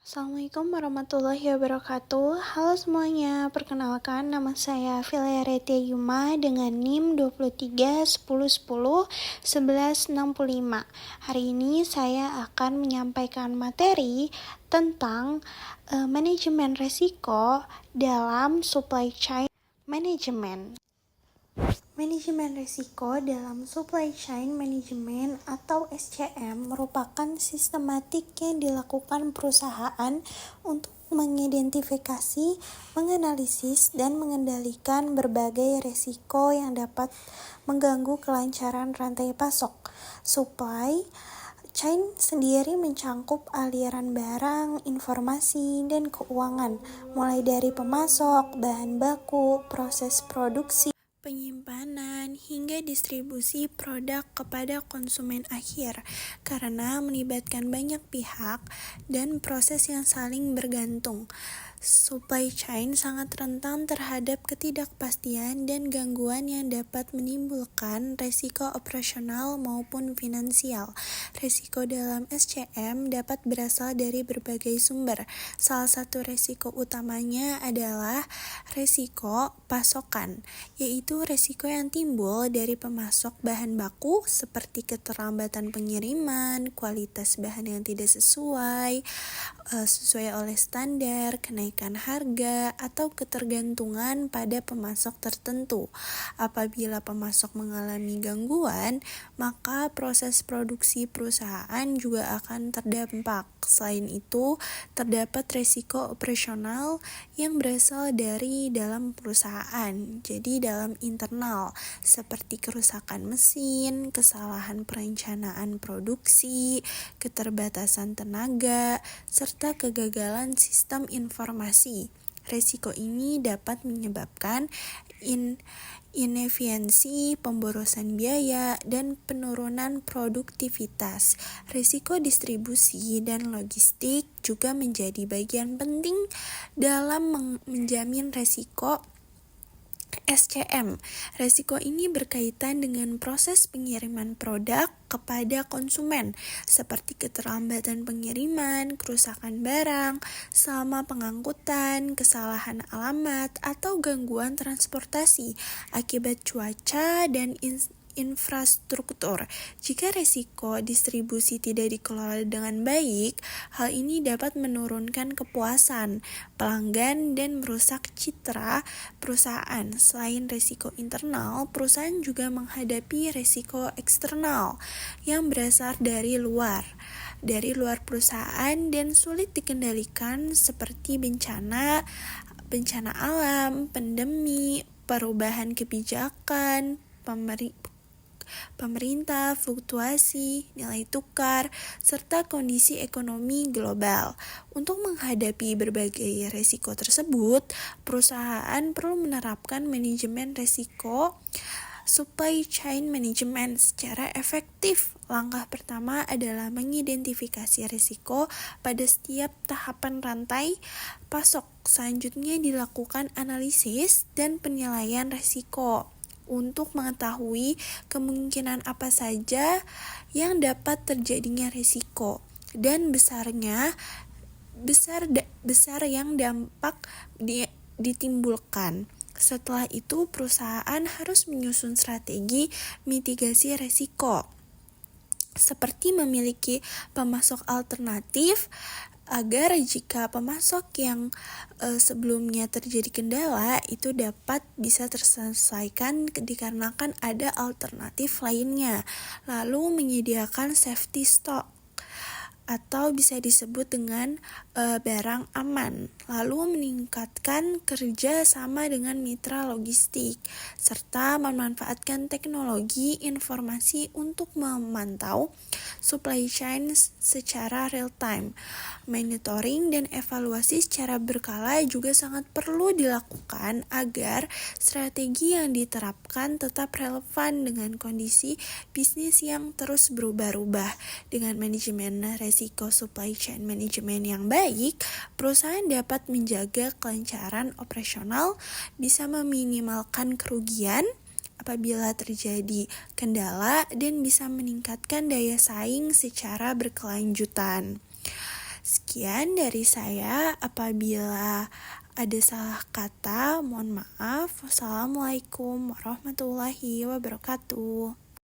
Assalamualaikum warahmatullahi wabarakatuh. Halo semuanya, perkenalkan nama saya Filia Retia Yuma dengan NIM 23 10 10 1165. Hari ini saya akan menyampaikan materi tentang manajemen risiko dalam supply chain management. Manajemen risiko dalam supply chain management atau SCM merupakan sistematik yang dilakukan perusahaan untuk mengidentifikasi, menganalisis, dan mengendalikan berbagai risiko yang dapat mengganggu kelancaran rantai pasok. Supply chain sendiri mencangkup aliran barang, informasi, dan keuangan, mulai dari pemasok, bahan baku, proses produksi, penyimpanan, hingga distribusi produk kepada konsumen akhir, karena melibatkan banyak pihak dan proses yang saling bergantung. Supply chain sangat rentan terhadap ketidakpastian dan gangguan yang dapat menimbulkan resiko operasional maupun finansial. Risiko dalam SCM dapat berasal dari berbagai sumber. Salah satu risiko utamanya adalah risiko pasokan, yaitu risiko yang timbul dari pemasok bahan baku seperti keterlambatan pengiriman, kualitas bahan yang tidak sesuai oleh standar, kenaikan harga, atau ketergantungan pada pemasok tertentu. Apabila pemasok mengalami gangguan, maka proses produksi perusahaan juga akan terdampak. Selain itu, terdapat risiko operasional yang berasal dari dalam perusahaan, jadi dalam internal, seperti kerusakan mesin, kesalahan perencanaan produksi, keterbatasan tenaga, serta kegagalan sistem informasi. Risiko ini dapat menyebabkan inefisiensi, pemborosan biaya, dan penurunan produktivitas. Risiko distribusi dan logistik juga menjadi bagian penting dalam menjamin risiko SCM. Risiko ini berkaitan dengan proses pengiriman produk kepada konsumen, seperti keterlambatan pengiriman, kerusakan barang selama pengangkutan, kesalahan alamat, atau gangguan transportasi akibat cuaca dan infrastruktur. Jika risiko distribusi tidak dikelola dengan baik, hal ini dapat menurunkan kepuasan pelanggan dan merusak citra perusahaan. Selain risiko internal, perusahaan juga menghadapi risiko eksternal yang berasal dari luar perusahaan dan sulit dikendalikan, seperti bencana alam, pandemi, perubahan kebijakan pemerintah, fluktuasi nilai tukar, serta kondisi ekonomi global. Untuk menghadapi berbagai risiko tersebut, perusahaan perlu menerapkan manajemen risiko supply chain management secara efektif. Langkah pertama adalah mengidentifikasi risiko pada setiap tahapan rantai pasok. Selanjutnya dilakukan analisis dan penilaian risiko untuk mengetahui kemungkinan apa saja yang dapat terjadinya risiko dan besar yang dampak ditimbulkan. Setelah itu, perusahaan harus menyusun strategi mitigasi risiko, seperti memiliki pemasok alternatif agar jika pemasok yang sebelumnya terjadi kendala itu bisa terselesaikan dikarenakan ada alternatif lainnya. Lalu menyediakan safety stock atau bisa disebut dengan barang aman. Lalu meningkatkan kerja sama dengan mitra logistik, serta memanfaatkan teknologi informasi untuk memantau supply chain secara real time. Monitoring dan evaluasi secara berkala juga sangat perlu dilakukan agar strategi yang diterapkan tetap relevan dengan kondisi bisnis yang terus berubah-ubah. Dengan manajemen risiko supply chain management yang baik, perusahaan dapat menjaga kelancaran operasional, bisa meminimalkan kerugian apabila terjadi kendala, dan bisa meningkatkan daya saing secara berkelanjutan. Sekian dari saya, apabila ada salah kata mohon maaf. Wassalamualaikum warahmatullahi wabarakatuh.